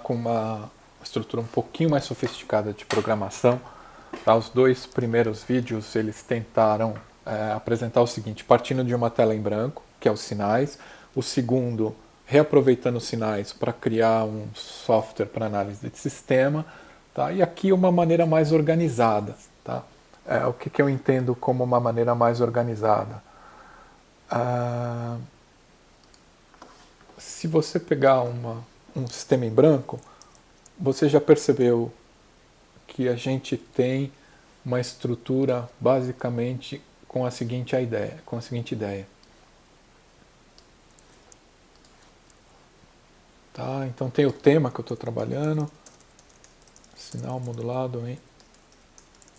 com uma estrutura um pouquinho mais sofisticada de programação. Tá? Os dois primeiros vídeos eles tentaram apresentar o seguinte, partindo de uma tela em branco, que é os sinais. O segundo, reaproveitando os sinais para criar um software para análise de sistema. Tá? E aqui uma maneira mais organizada. Tá? O que eu entendo como uma maneira mais organizada? Se você pegar um sistema em branco, você já percebeu que a gente tem uma estrutura basicamente com a seguinte ideia. Tá? Então tem o tema que eu estou trabalhando, sinal modulado em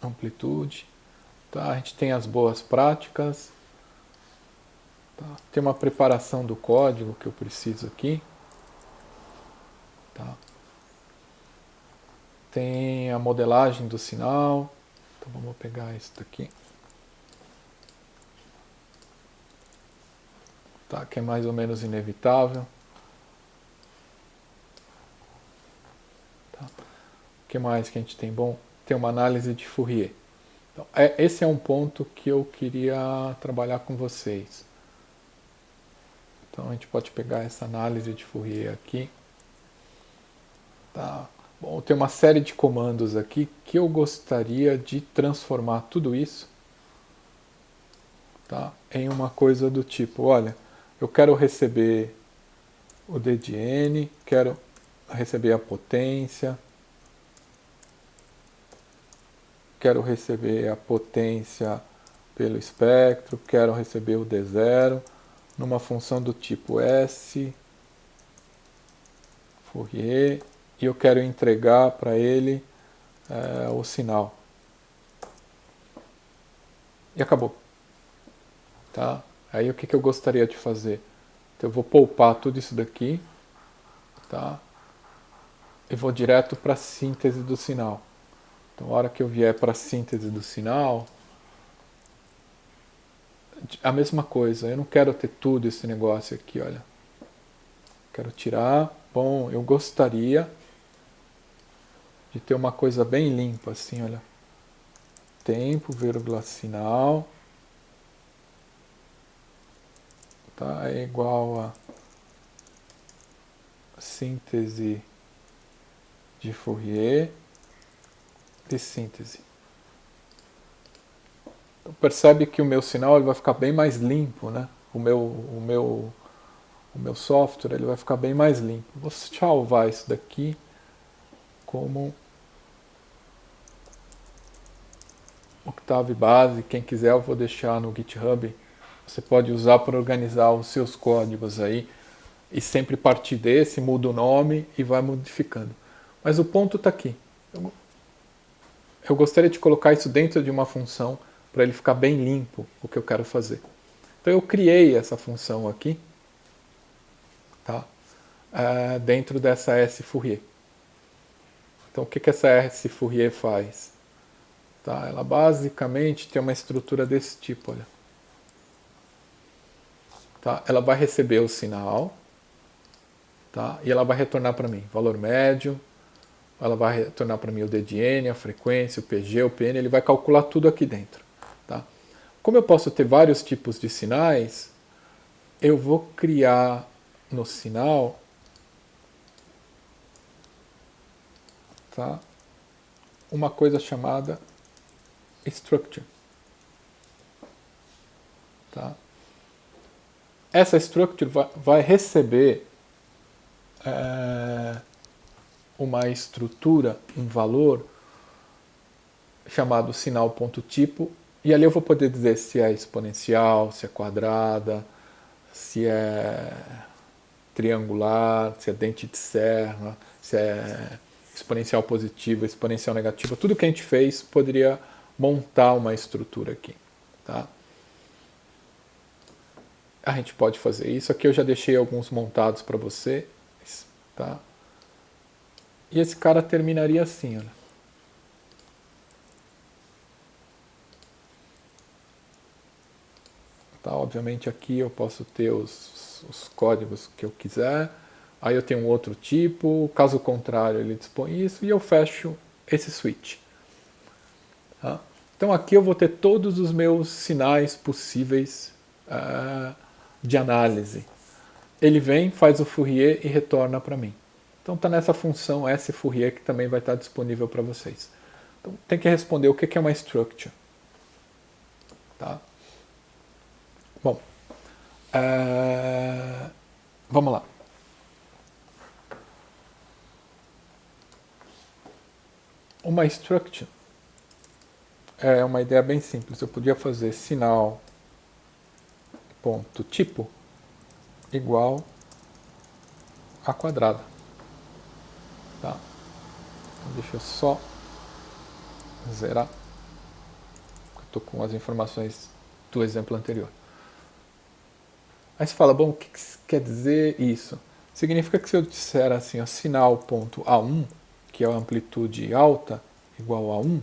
amplitude. Tá? A gente tem as boas práticas. Tá? Tem uma preparação do código que eu preciso aqui. Tá? Tem a modelagem do sinal. Então vamos pegar isso daqui. Tá? Que é mais ou menos inevitável. Tá? O que mais que a gente tem bom? Tem uma análise de Fourier. Então, esse é um ponto que eu queria trabalhar com vocês. Então a gente pode pegar essa análise de Fourier aqui. Tá? Bom, tem uma série de comandos aqui que eu gostaria de transformar tudo isso, tá, em uma coisa do tipo, olha, eu quero receber o DDN, quero receber a potência, quero receber a potência pelo espectro, quero receber o D0 numa função do tipo S, Fourier, e eu quero entregar para ele o sinal. E acabou. Tá? Aí o que eu gostaria de fazer? Então eu vou poupar tudo isso daqui, tá? E vou direto para a síntese do sinal. Então a hora que eu vier para a síntese do sinal, a mesma coisa, eu não quero ter tudo esse negócio aqui, olha. Quero tirar. Bom, eu gostaria de ter uma coisa bem limpa, assim, olha. Tempo, vírgula, sinal. Tá? É igual a síntese de Fourier de síntese. Então, percebe que o meu sinal ele vai ficar bem mais limpo, né? O meu software ele vai ficar bem mais limpo. Vou salvar isso daqui como Octave base. Quem quiser eu vou deixar no GitHub. Você pode usar para organizar os seus códigos aí e sempre partir desse, muda o nome e vai modificando. Mas o ponto está aqui. Eu gostaria de colocar isso dentro de uma função para ele ficar bem limpo, o que eu quero fazer. Então eu criei essa função aqui, tá? Dentro dessa S Fourier. Então o que essa S Fourier faz? Tá? Ela basicamente tem uma estrutura desse tipo, olha. Tá? Ela vai receber o sinal, tá? E ela vai retornar para mim valor médio, ela vai retornar para mim o DDN, a frequência, o PG, o PN, ele vai calcular tudo aqui dentro. Tá? Como eu posso ter vários tipos de sinais, eu vou criar no sinal, tá, uma coisa chamada structure. Tá? Essa structure vai receber uma estrutura, um valor chamado sinal.tipo, e ali eu vou poder dizer se é exponencial, se é quadrada, se é triangular, se é dente de serra, se é exponencial positiva, exponencial negativa. Tudo que a gente fez poderia montar uma estrutura aqui. Tá? A gente pode fazer isso. Aqui eu já deixei alguns montados para você. Tá? E esse cara terminaria assim, olha. Tá? Obviamente aqui eu posso ter os códigos que eu quiser. Aí eu tenho um outro tipo, caso contrário ele dispõe isso e eu fecho esse switch. Tá? Então aqui eu vou ter todos os meus sinais possíveis de análise. Ele vem, faz o Fourier e retorna para mim. Então está nessa função S Fourier que também vai estar disponível para vocês. Então tem que responder o que é uma structure. Tá? Bom, vamos lá. Uma structure é uma ideia bem simples. Eu podia fazer sinal ponto tipo igual a quadrada. Tá? Então, deixa eu só zerar. Estou com as informações do exemplo anterior. Aí você fala, bom, o que quer dizer isso? Significa que se eu disser assim, ó, sinal ponto A1, que é a amplitude alta, igual a 1,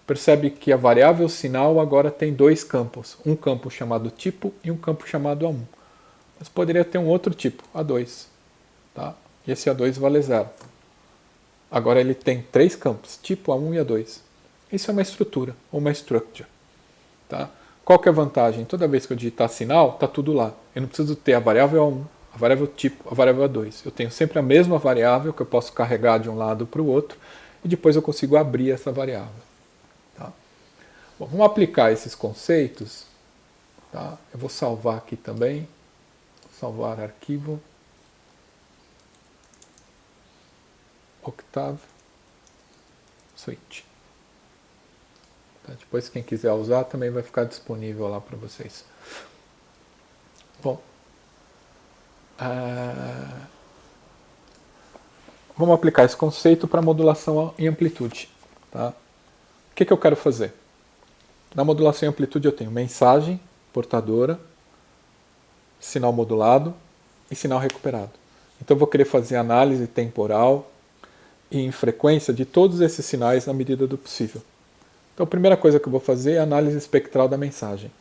percebe que a variável sinal agora tem dois campos. Um campo chamado tipo e um campo chamado A1. Mas poderia ter um outro tipo, A2. Tá? E esse A2 vale 0. Agora ele tem três campos, tipo A1 e A2. Isso é uma estrutura, ou uma structure. Tá? Qual que é a vantagem? Toda vez que eu digitar sinal, está tudo lá. Eu não preciso ter a variável A1, a variável tipo, a variável A2. Eu tenho sempre a mesma variável que eu posso carregar de um lado para o outro e depois eu consigo abrir essa variável. Tá? Bom, vamos aplicar esses conceitos. Tá? Eu vou salvar aqui também. Salvar arquivo. Octave. Switch. Tá? Depois quem quiser usar também vai ficar disponível lá para vocês. Bom. Vamos aplicar esse conceito para modulação em amplitude. Tá? O que eu quero fazer? Na modulação em amplitude eu tenho mensagem, portadora, sinal modulado e sinal recuperado. Então eu vou querer fazer análise temporal e em frequência de todos esses sinais na medida do possível. Então a primeira coisa que eu vou fazer é a análise espectral da mensagem.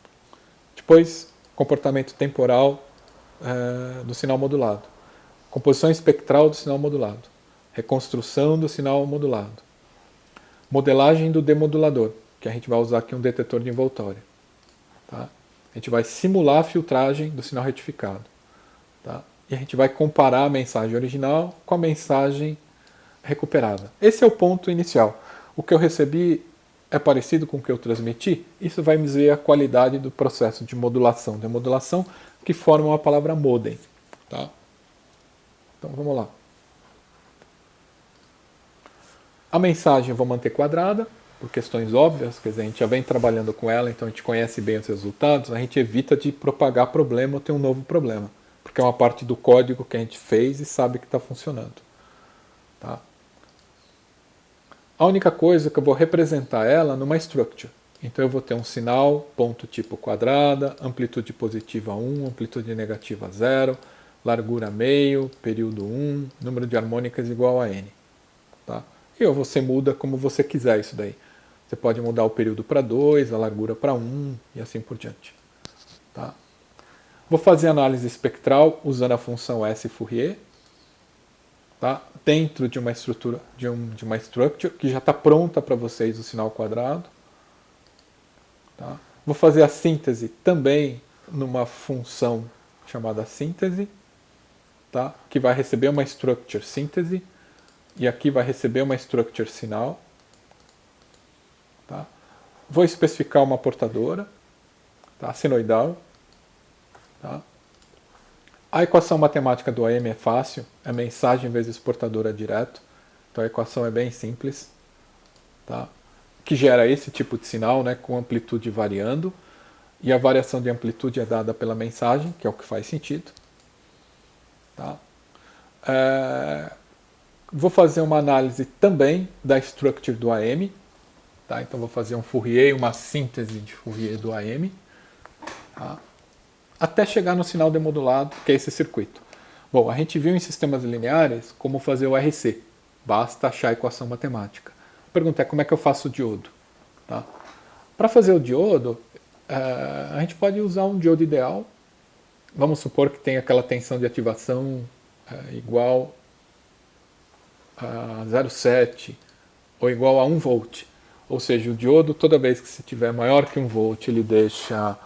Depois, comportamento temporal do sinal modulado. Composição espectral do sinal modulado. Reconstrução do sinal modulado. Modelagem do demodulador, que a gente vai usar aqui um detetor de envoltório. Tá? A gente vai simular a filtragem do sinal retificado. Tá? E a gente vai comparar a mensagem original com a mensagem recuperada. Esse é o ponto inicial. O que eu recebi é parecido com o que eu transmiti? Isso vai me dizer a qualidade do processo de modulação, demodulação, que formam a palavra modem. Tá? Então vamos lá. A mensagem eu vou manter quadrada, por questões óbvias, quer dizer, a gente já vem trabalhando com ela, então a gente conhece bem os resultados, a gente evita de propagar problema ou ter um novo problema, porque é uma parte do código que a gente fez e sabe que está funcionando. Tá? A única coisa é que eu vou representar ela numa structure. Então eu vou ter um sinal, ponto tipo quadrada, amplitude positiva 1, amplitude negativa 0, largura meio, período 1, número de harmônicas igual a n. Tá? E você muda como você quiser isso daí. Você pode mudar o período para 2, a largura para 1 e assim por diante. Tá? Vou fazer análise espectral usando a função S Fourier. Tá? Dentro de uma estrutura, de uma structure que já está pronta para vocês o sinal quadrado. Tá? Vou fazer a síntese também numa função chamada síntese, tá? Que vai receber uma structure síntese e aqui vai receber uma structure sinal. Tá? Vou especificar uma portadora, tá? Senoidal. Tá? A equação matemática do AM é fácil, é mensagem vezes portadora direto, então a equação é bem simples, tá? Que gera esse tipo de sinal, né, com amplitude variando, e a variação de amplitude é dada pela mensagem, que é o que faz sentido. Tá? Vou fazer uma análise também da structure do AM, tá? Então vou fazer um Fourier, uma síntese de Fourier do AM, tá? Até chegar no sinal demodulado, que é esse circuito. Bom, a gente viu em sistemas lineares como fazer o RC. Basta achar a equação matemática. A pergunta é como é que eu faço o diodo? Tá? Para fazer o diodo, a gente pode usar um diodo ideal. Vamos supor que tem aquela tensão de ativação igual a 0,7 ou igual a 1 volt. Ou seja, o diodo, toda vez que se tiver maior que 1 volt, ele deixa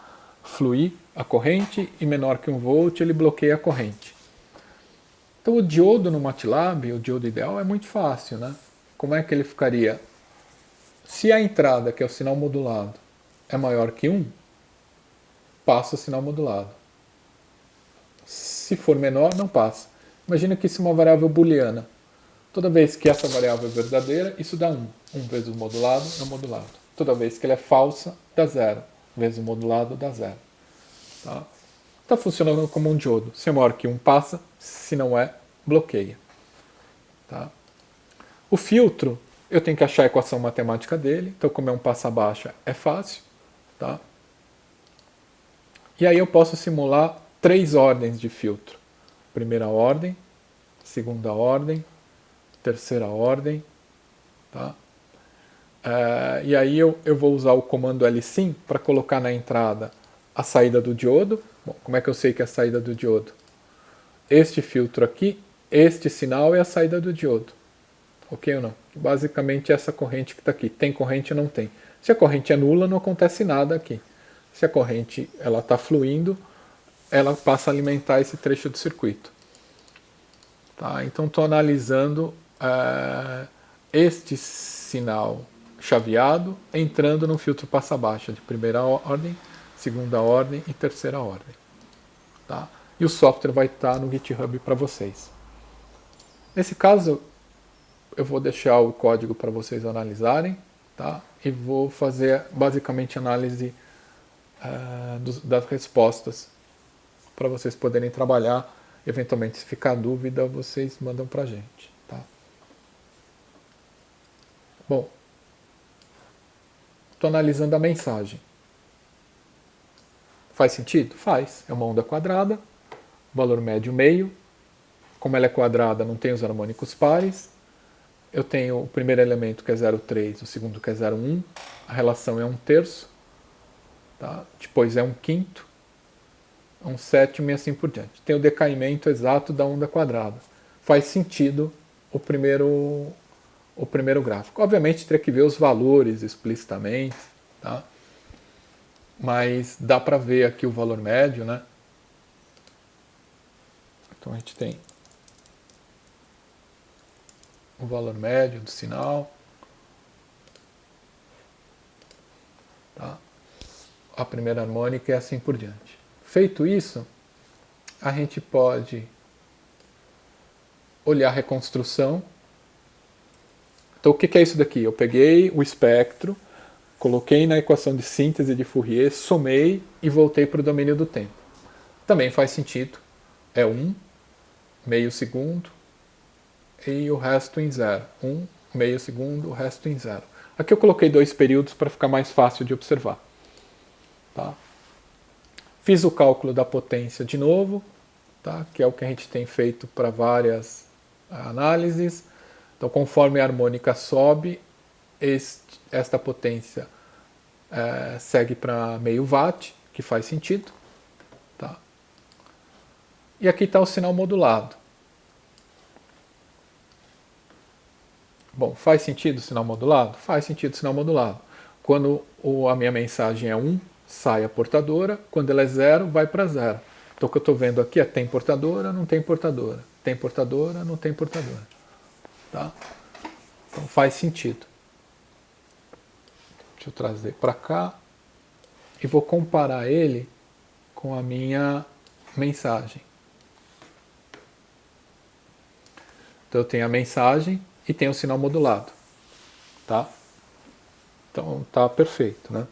fluir a corrente, e menor que 1 volt, ele bloqueia a corrente. Então o diodo no MATLAB, o diodo ideal, é muito fácil, né? Como é que ele ficaria? Se a entrada, que é o sinal modulado, é maior que 1, passa o sinal modulado. Se for menor, não passa. Imagina que isso é uma variável booleana. Toda vez que essa variável é verdadeira, isso dá 1. 1 vezes o modulado é o modulado. Toda vez que ela é falsa, dá 0. Vezes o modulado dá 0. Tá funcionando como um diodo. Se é maior que 1, passa. Se não é, bloqueia. Tá? O filtro, eu tenho que achar a equação matemática dele. Então, como é um passa baixa, é fácil. Tá? E aí eu posso simular 3 ordens de filtro. Primeira ordem, segunda ordem, terceira ordem. Tá? E aí eu vou usar o comando lsim para colocar na entrada a saída do diodo. Bom, como é que eu sei que é a saída do diodo? Este filtro aqui, este sinal é a saída do diodo. Ok ou não? Basicamente essa corrente que está aqui. Tem corrente ou não tem? Se a corrente é nula, não acontece nada aqui. Se a corrente está fluindo, ela passa a alimentar esse trecho do circuito. Tá? Então estou analisando este sinal chaveado entrando no filtro passa-baixa de primeira ordem, segunda ordem e terceira ordem. Tá? E o software vai estar no GitHub para vocês. Nesse caso, eu vou deixar o código para vocês analisarem, tá? E vou fazer basicamente análise das respostas para vocês poderem trabalhar. Eventualmente, se ficar dúvida, vocês mandam para a gente. Tá? Bom, estou analisando a mensagem. Faz sentido? Faz. É uma onda quadrada, valor médio meio. Como ela é quadrada, não tem os harmônicos pares. Eu tenho o primeiro elemento que é 0,3, o segundo que é 0,1. A relação é 1/3. Tá? Depois é 1/5, 1/7 e assim por diante. Tem o decaimento exato da onda quadrada. Faz sentido o primeiro gráfico. Obviamente teria que ver os valores explicitamente, tá? Mas dá para ver aqui o valor médio, né? Então a gente tem o valor médio do sinal, tá? A primeira harmônica e assim por diante. Feito isso, a gente pode olhar a reconstrução. Então o que é isso daqui? Eu peguei o espectro, coloquei na equação de síntese de Fourier, somei e voltei para o domínio do tempo. Também faz sentido. É 1, meio segundo, e o resto em 0. 1, meio segundo, o resto em 0. Aqui eu coloquei 2 períodos para ficar mais fácil de observar. Tá? Fiz o cálculo da potência de novo, tá? Que é o que a gente tem feito para várias análises. Então, conforme a harmônica sobe, esta potência segue para meio watt, que faz sentido. Tá? E aqui está o sinal modulado. Bom, faz sentido o sinal modulado? Faz sentido o sinal modulado. Quando a minha mensagem é 1, sai a portadora. Quando ela é 0, vai para 0. Então o que eu estou vendo aqui é tem portadora, não tem portadora. Tem portadora, não tem portadora. Tá? Então faz sentido. Deixa eu trazer para cá. E vou comparar ele com a minha mensagem. Então eu tenho a mensagem e tenho o sinal modulado. Tá? Então tá perfeito, né?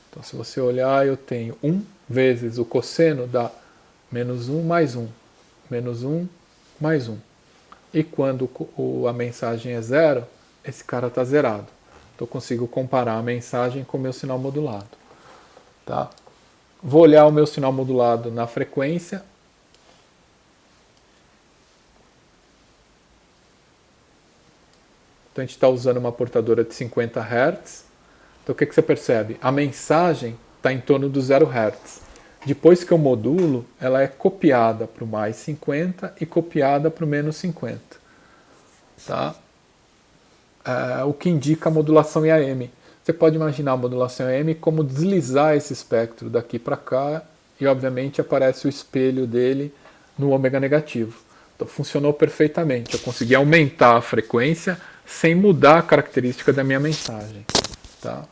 Então se você olhar, eu tenho 1 vezes o cosseno dá menos 1 mais 1. Menos 1 mais 1. E quando a mensagem é 0, esse cara está zerado. Então eu consigo comparar a mensagem com o meu sinal modulado. Tá? Vou olhar o meu sinal modulado na frequência. Então a gente está usando uma portadora de 50 Hz. Então o que você percebe? A mensagem está em torno do 0 Hz. Depois que eu modulo, ela é copiada para o mais 50 e copiada para o menos 50. Tá? O que indica a modulação IAM. Você pode imaginar a modulação IAM como deslizar esse espectro daqui para cá e, obviamente, aparece o espelho dele no ômega negativo. Então, funcionou perfeitamente. Eu consegui aumentar a frequência sem mudar a característica da minha mensagem. Tá?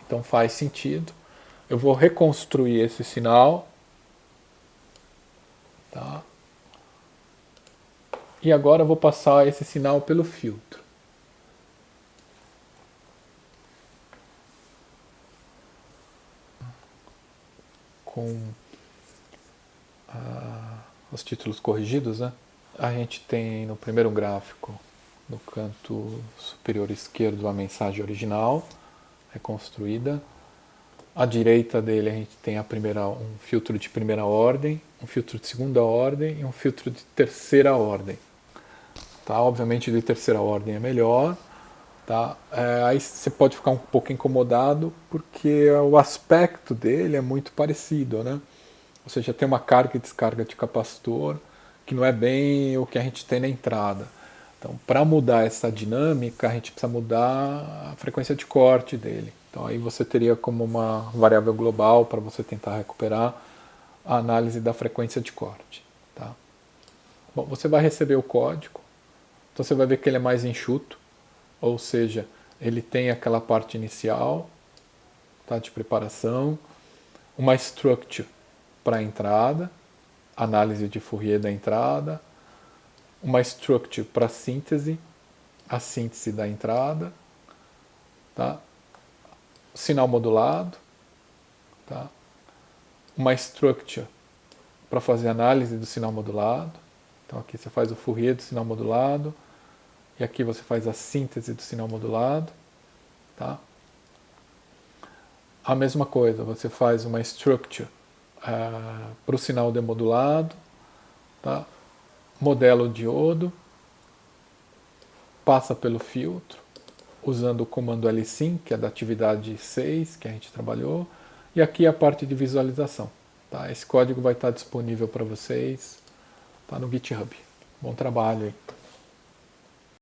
Então, faz sentido. Eu vou reconstruir esse sinal. Tá? E agora eu vou passar esse sinal pelo filtro. Com os títulos corrigidos, né? A gente tem no primeiro gráfico, no canto superior esquerdo, a mensagem original, reconstruída. À direita dele a gente tem um filtro de primeira ordem, um filtro de segunda ordem e um filtro de terceira ordem. Tá? Obviamente de terceira ordem é melhor. Tá? Aí você pode ficar um pouco incomodado porque o aspecto dele é muito parecido, né? Ou seja, tem uma carga e descarga de capacitor que não é bem o que a gente tem na entrada. Então, para mudar essa dinâmica, a gente precisa mudar a frequência de corte dele. Então, aí você teria como uma variável global para você tentar recuperar a análise da frequência de corte. Tá? Bom, você vai receber o código, então você vai ver que ele é mais enxuto, ou seja, ele tem aquela parte inicial, tá, de preparação, uma structure para a entrada, análise de Fourier da entrada, uma structure para síntese, a síntese da entrada, tá? Sinal modulado, tá? Uma structure para fazer análise do sinal modulado. Então aqui você faz o Fourier do sinal modulado e aqui você faz a síntese do sinal modulado, tá? A mesma coisa, você faz uma structure para o sinal demodulado, tá? Modela o diodo, passa pelo filtro, usando o comando lsync, que é da atividade 6 que a gente trabalhou, e aqui a parte de visualização. Tá? Esse código vai estar disponível para vocês, tá no GitHub. Bom trabalho aí.